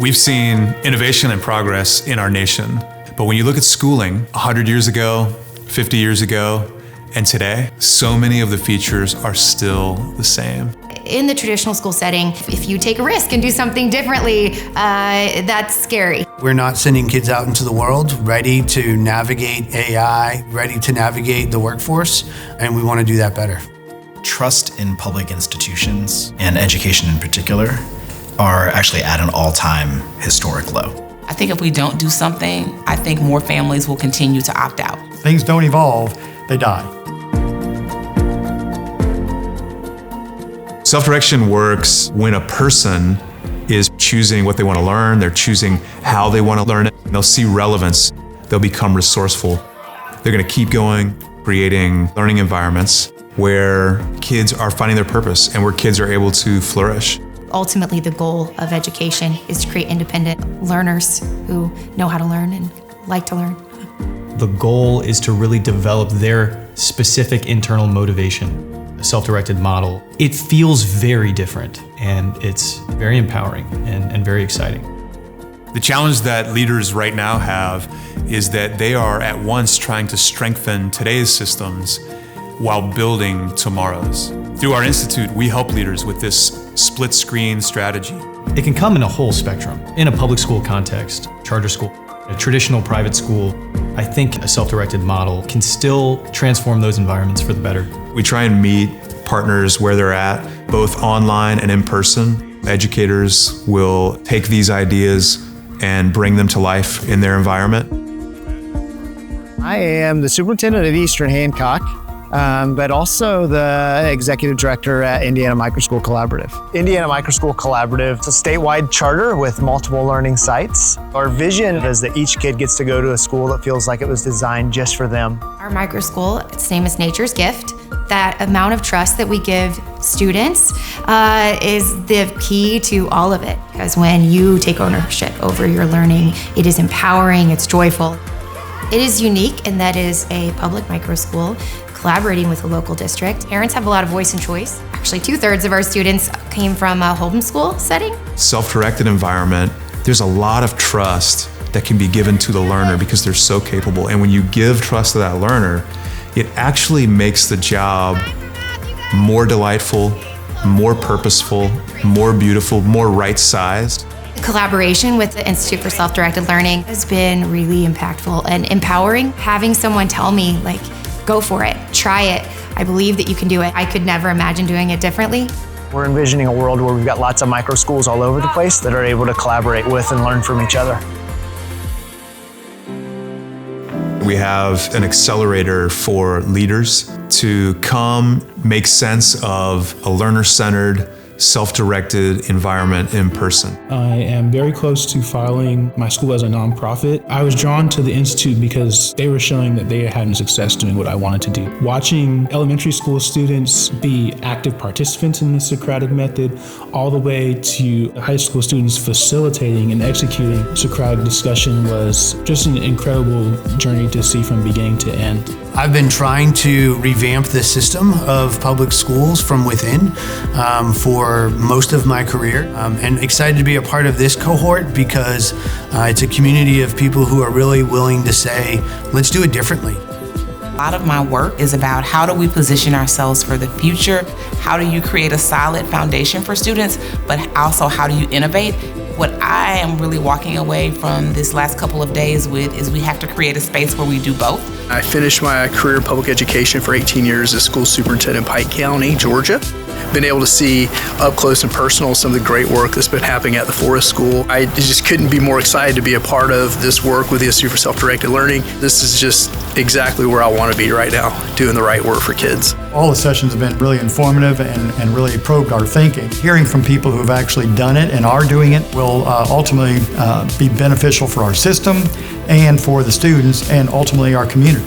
We've seen innovation and progress in our nation, but when you look at schooling 100 years ago, 50 years ago, and today, so many of the features are still the same. In the traditional school setting, if you take a risk and do something differently, that's scary. We're not sending kids out into the world ready to navigate AI, ready to navigate the workforce, and we want to do that better. Trust in public institutions, and education in particular, are actually at an all-time historic low. I think if we don't do something, I think more families will continue to opt out. Things don't evolve, they die. Self-direction works when a person is choosing what they want to learn, they're choosing how they want to learn it, they'll see relevance, they'll become resourceful. They're going to keep going, creating learning environments where kids are finding their purpose and where kids are able to flourish. Ultimately, the goal of education is to create independent learners who know how to learn and like to learn. The goal is to really develop their specific internal motivation. A self-directed model, it feels very different, and it's very empowering and very exciting. The challenge that leaders right now have is that they are at once trying to strengthen today's systems while building tomorrow's. Through our institute, we help leaders with this split screen strategy. It can come in a whole spectrum. In a public school context, charter school, a traditional private school, I think a self-directed model can still transform those environments for the better. We try and meet partners where they're at, both online and in person. Educators will take these ideas and bring them to life in their environment. I am the superintendent at Eastern Hancock, but also the executive director at Indiana Microschool Collaborative. Indiana Microschool Collaborative is a statewide charter with multiple learning sites. Our vision is that each kid gets to go to a school that feels like it was designed just for them. Our microschool, its name is Nature's Gift. That amount of trust that we give students is the key to all of it. Because when you take ownership over your learning, it is empowering, it's joyful. It is unique in that it is a public microschool collaborating with a local district. Parents have a lot of voice and choice. Actually, 2/3 of our students came from a homeschool setting. Self-directed environment, there's a lot of trust that can be given to the learner because they're so capable. And when you give trust to that learner, it actually makes the job more delightful, more purposeful, more beautiful, more right-sized. Collaboration with the Institute for Self-Directed Learning has been really impactful and empowering. Having someone tell me, like, go for it, try it, I believe that you can do it. I could never imagine doing it differently. We're envisioning a world where we've got lots of micro schools all over the place that are able to collaborate with and learn from each other. We have an accelerator for leaders to come make sense of a learner-centered, self-directed environment in person. I am very close to filing my school as a nonprofit. I was drawn to the Institute because they were showing that they were having success doing what I wanted to do. Watching elementary school students be active participants in the Socratic method, all the way to high school students facilitating and executing Socratic discussion was just an incredible journey to see from beginning to end. I've been trying to revamp the system of public schools from within for most of my career, and excited to be a part of this cohort because it's a community of people who are really willing to say, let's do it differently. A lot of my work is about how do we position ourselves for the future? How do you create a solid foundation for students, but also how do you innovate? What I am really walking away from this last couple of days with is we have to create a space where we do both. I finished my career in public education for 18 years as school superintendent in Pike County, Georgia. Been able to see up close and personal some of the great work that's been happening at the Forest School. I just couldn't be more excited to be a part of this work with the Institute for Self-Directed Learning. This is just exactly where I want to be right now, doing the right work for kids. All the sessions have been really informative and really probed our thinking. Hearing from people who have actually done it and are doing it will ultimately be beneficial for our system and for the students and ultimately our community.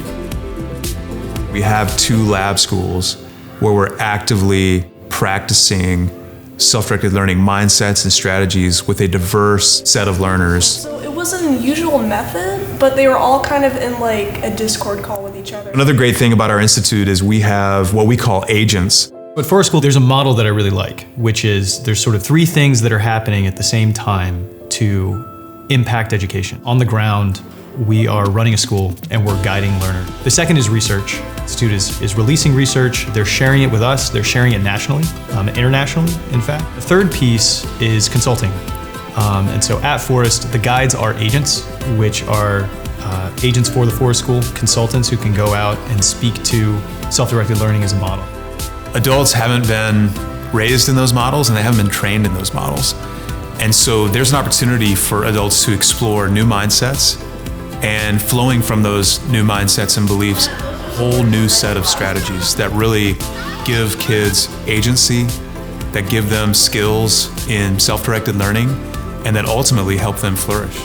We have 2 lab schools where we're actively practicing self-directed learning mindsets and strategies with a diverse set of learners. So it was an unusual method, but they were all kind of in like a Discord call with each other. Another great thing about our institute is we have what we call agents. But for our school, there's a model that I really like, which is there's sort of three things that are happening at the same time to impact education. On the ground, we are running a school and we're guiding learner. The second is research. The institute is releasing research, they're sharing it with us, they're sharing it nationally, internationally, in fact. The third piece is consulting. And so at Forest, the guides are agents, which are agents for the Forest School, consultants who can go out and speak to self-directed learning as a model. Adults haven't been raised in those models and they haven't been trained in those models. And so there's an opportunity for adults to explore new mindsets, and flowing from those new mindsets and beliefs, a whole new set of strategies that really give kids agency, that give them skills in self-directed learning, and that ultimately help them flourish.